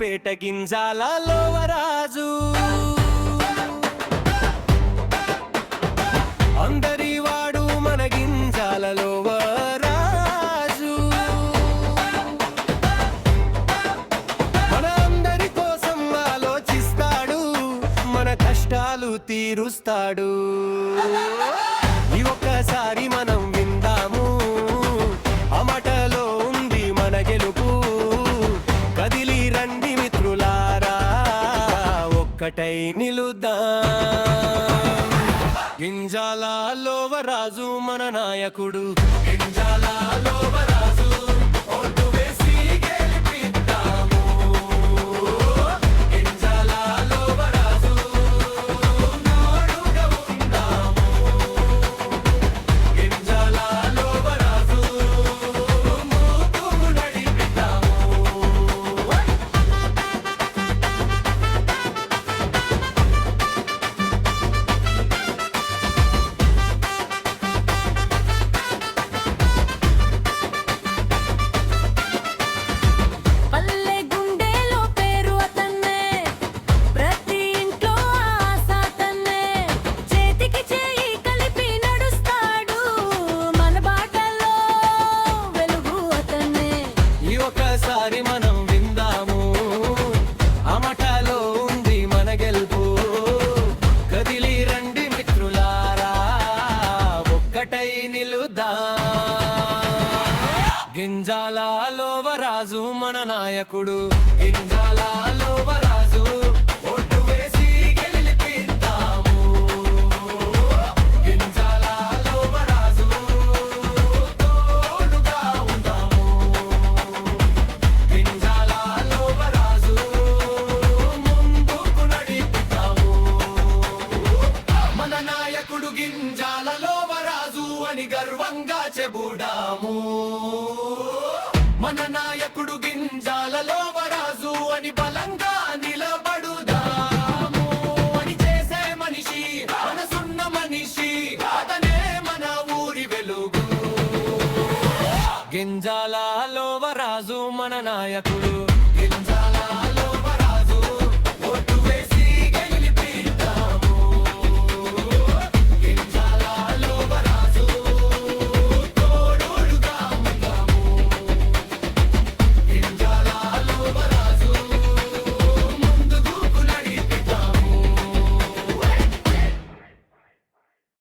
పేట గింజాల లోవరాజు. అందరి వాడు మన గింజాల లోవరాజు. మన అందరి కోసం ఆలోచిస్తాడు, మన కష్టాలు తీరుస్తాడు. ఈ ఒక్కసారి మనం విందాము, అమటలో ఉంది మన గెలుపు. కదిలి రండి మిత్రులారా, ఒక్కటై నిలుద్దాం. గింజాల లోవరాజు మన నాయకుడు. గింజాల లోవరాజు, ఓటు వేసి గెలిపిద్దాము. గింజాల లోవరాజు, నాడుగా ఉందాము. గింజాల లోవరాజు, ముందుకు నడిపిద్దాము. పల్లె గుండెలో పేరు అతన్నే, ప్రతి ఇంట్లో ఆశ అతన్నే. చేతికి చేయి కలిపి నడుస్తాడు, మన బాటలో వెలుగు అతన్నే. ఈ ఒక్కసారి మనం విందాము, అమటలో ఉంది మన గెలుపు. కదిలి రండి మిత్రులారా, ఒక్కటై నిలుద్దాం. గింజాల లోవరాజు మన నాయకుడు. గింజాల లోవరాజు, ఓటు వేసి గెలిపిద్దాము. గింజాల లోవరాజు, తోడుగా ఉందాము. గింజాల లోవరాజు, ముందుకు నడిపిద్దాము. మన నాయకుడు గింజాల లోవరాజు అని గర్వంగా చెబుదాము. మన నాయకుడు గింజాల లోవరాజు అని బలంగా నిలబడుదాము. అని చేసే మనిషి, మనసున్న మనిషి, అతనే మన ఊరి వెలుగు. గింజాల లోవరాజు మన నాయకుడు.